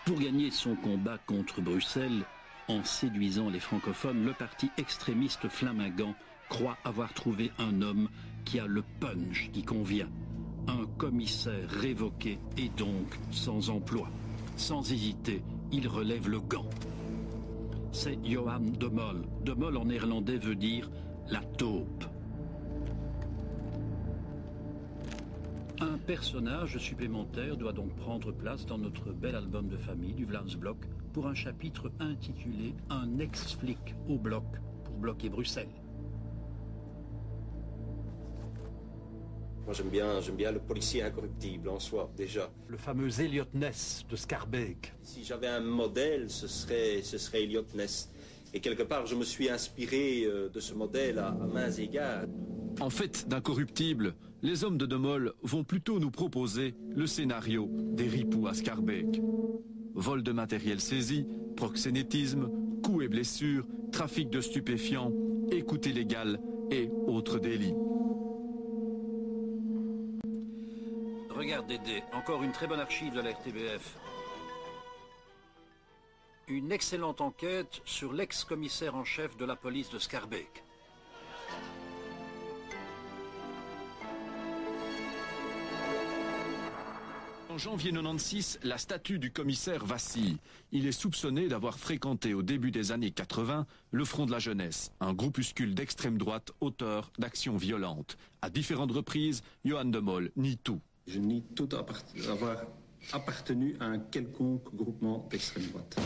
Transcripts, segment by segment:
Pour gagner son combat contre Bruxelles, en séduisant les francophones, le parti extrémiste flamingant croit avoir trouvé un homme qui a le punch qui convient. Un commissaire révoqué et donc sans emploi. Sans hésiter, il relève le gant. C'est Johan de Mol. De Mol en néerlandais veut dire la taupe. Un personnage supplémentaire doit donc prendre place dans notre bel album de famille du Vlaams-Blok pour un chapitre intitulé « Un ex-flic au bloc pour bloquer Bruxelles ». Moi j'aime bien le policier incorruptible en soi, déjà. Le fameux Elliot Ness de Scarbeck. Si j'avais un modèle, ce serait Elliot Ness. Et quelque part, je me suis inspiré de ce modèle à maints égards. En fait, d'incorruptible, les hommes de Mol vont plutôt nous proposer le scénario des ripoux à Scarbeck. Vol de matériel saisi, proxénétisme, coups et blessures, trafic de stupéfiants, écoute illégale et autres délits. Regarde Dédé, encore une très bonne archive de la RTBF. Une excellente enquête sur l'ex-commissaire en chef de la police de Scarbeck. En janvier 96, la statue du commissaire vacille. Il est soupçonné d'avoir fréquenté au début des années 80 le Front de la Jeunesse, un groupuscule d'extrême droite auteur d'actions violentes. À différentes reprises, Johan de Mol nie tout. Je nie tout avoir appartenu à un quelconque groupement d'extrême droite.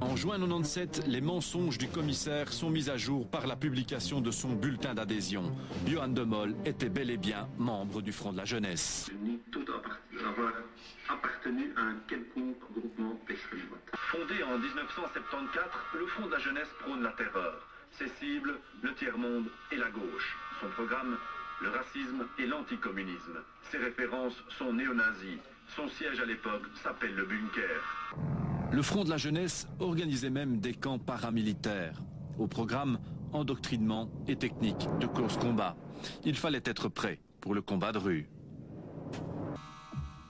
En juin 97, les mensonges du commissaire sont mis à jour par la publication de son bulletin d'adhésion. Johan de Mol était bel et bien membre du Front de la Jeunesse. Je nie tout avoir appartenu à un quelconque groupement d'extrême droite. Fondé en 1974, le Front de la Jeunesse prône la terreur. Ses cibles, le tiers-monde et la gauche. Son programme, le racisme et l'anticommunisme. Ses références sont néo-nazis. Son siège à l'époque s'appelle le bunker. Le Front de la Jeunesse organisait même des camps paramilitaires. Au programme, endoctrinement et technique de course-combat. Il fallait être prêt pour le combat de rue.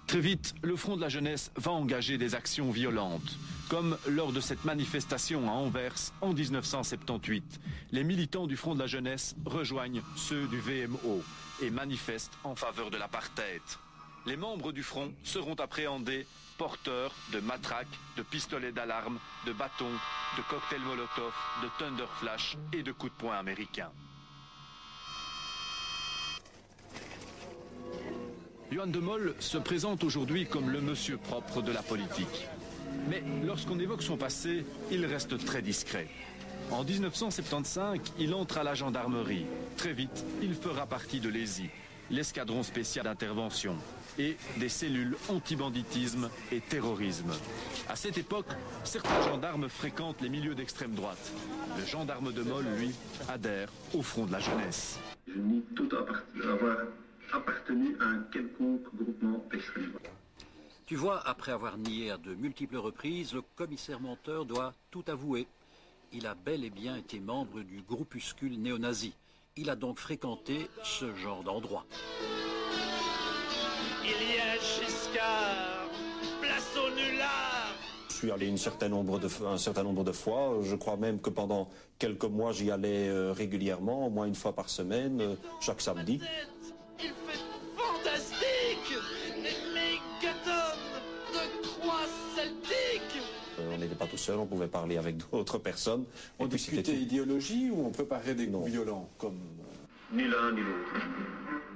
Très vite, le Front de la Jeunesse va engager des actions violentes. Comme lors de cette manifestation à Anvers en 1978. Les militants du Front de la Jeunesse rejoignent ceux du VMO et manifestent en faveur de l'apartheid. Les membres du Front seront appréhendés porteurs de matraques, de pistolets d'alarme, de bâtons, de cocktails Molotov, de Thunder Flash et de coups de poing américains. Johan de Mol se présente aujourd'hui comme le monsieur propre de la politique. Mais lorsqu'on évoque son passé, il reste très discret. En 1975, il entre à la gendarmerie. Très vite, il fera partie de l'ESI, l'escadron spécial d'intervention, et des cellules anti-banditisme et terrorisme. À cette époque, certains gendarmes fréquentent les milieux d'extrême droite. Le gendarme de Mol, lui, adhère au Front de la Jeunesse. Je nie tout avoir appartenu à un quelconque groupement d'extrême droite. Tu vois, après avoir nié à de multiples reprises, le commissaire menteur doit tout avouer. Il a bel et bien été membre du groupuscule néo-nazi. Il a donc fréquenté ce genre d'endroit. Il y a Giscard, place au nulard. Je suis allé un certain nombre de fois. Je crois même que pendant quelques mois, j'y allais régulièrement, au moins une fois par semaine, chaque samedi. Il fait fantastique. Les mégatonnes de croix celtique. On n'était pas tout seul, on pouvait parler avec d'autres personnes. On discutait idéologie ou on préparait des coups violents comme... Ni l'un ni l'autre.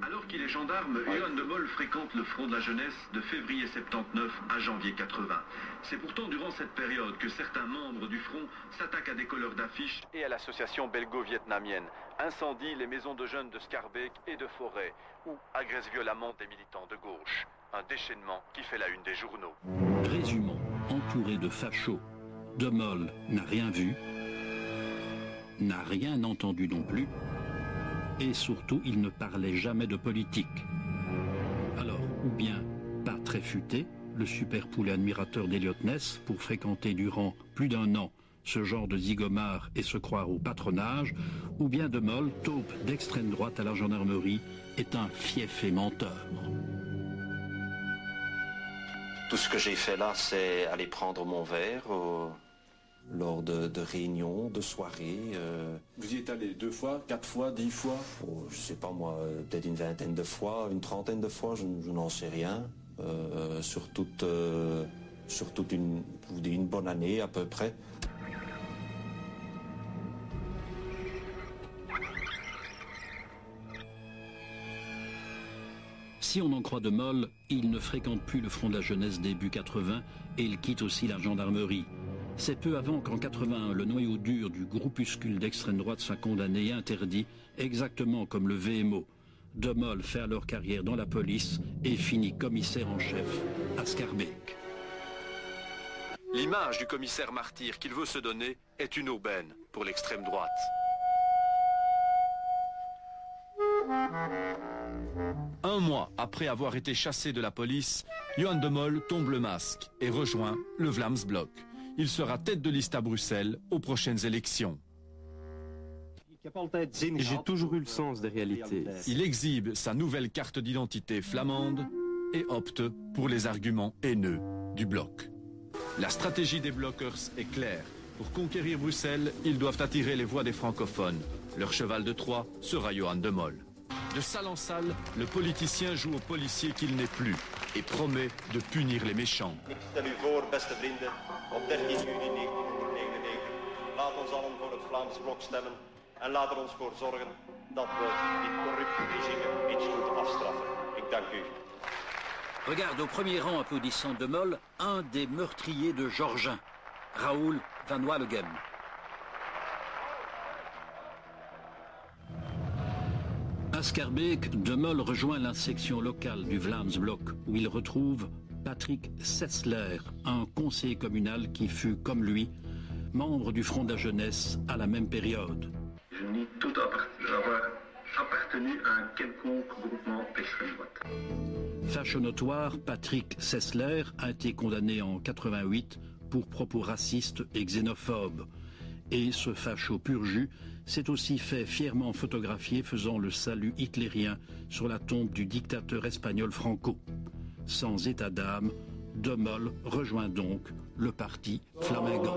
Alors qu'il est gendarme, Johan de Mol fréquente le Front de la Jeunesse de février 79 à janvier 80. C'est pourtant durant cette période que certains membres du Front s'attaquent à des colleurs d'affiches et à l'association belgo-vietnamienne, incendient les maisons de jeunes de Scarbeck et de Forêt, ou agressent violemment des militants de gauche. Un déchaînement qui fait la une des journaux. Résumons, entouré de fachos, de Mol n'a rien vu, n'a rien entendu non plus, et surtout il ne parlait jamais de politique. Alors, ou bien pas très futé, le super poulet admirateur d'Elliot Ness pour fréquenter durant plus d'un an ce genre de zigomard et se croire au patronage, ou bien de Mol, taupe d'extrême droite à la gendarmerie, est un fief et menteur. Tout ce que j'ai fait là, c'est aller prendre mon verre lors de réunions, de soirées. Vous y êtes allé 2 fois, 4 fois, 10 fois? Je sais pas moi, peut-être une vingtaine de fois, une trentaine de fois, je n'en sais rien. Sur toute une bonne année à peu près. Si on en croit De Mol, il ne fréquente plus le Front de la Jeunesse début 80 et il quitte aussi la gendarmerie. C'est peu avant qu'en 81, le noyau dur du groupuscule d'extrême droite soit condamné et interdit, exactement comme le VMO. De Mol fait alors carrière dans la police et finit commissaire en chef à Schaerbeek. L'image du commissaire martyr qu'il veut se donner est une aubaine pour l'extrême droite. Un mois après avoir été chassé de la police, Johan de Mol tombe le masque et rejoint le Vlaams-Blok. Il sera tête de liste à Bruxelles aux prochaines élections. J'ai toujours eu le sens des réalités. Il exhibe sa nouvelle carte d'identité flamande et opte pour les arguments haineux du bloc. La stratégie des blockers est claire. Pour conquérir Bruxelles, ils doivent attirer les voix des francophones. Leur cheval de Troie sera Johan de Mol. De salle en salle, le politicien joue au policier qu'il n'est plus et promet de punir les méchants. Ik stel u voor, beste vrienden, op 13 juni 1999. Laat ons allen voor het Vlaams Blok stemmen en laat er ons voor zorgen dat we dit corrupte regime eens goed afstraffen. Ik dank u. Regarde au premier rang applaudissant De Mol, un des meurtriers de Georgien, Raoul van Wallegem. À Schaerbeek, De Mol rejoint la section locale du Vlaams-Blok où il retrouve Patrick Sessler, un conseiller communal qui fut, comme lui, membre du Front de la Jeunesse à la même période. Je nie tout avoir appartenu à un quelconque groupement d'extrême droite. Facho notoire, Patrick Sessler a été condamné en 88 pour propos racistes et xénophobes. Et ce facho pur jus s'est aussi fait fièrement photographier faisant le salut hitlérien sur la tombe du dictateur espagnol Franco. Sans état d'âme, De Mol rejoint donc le parti flamingant.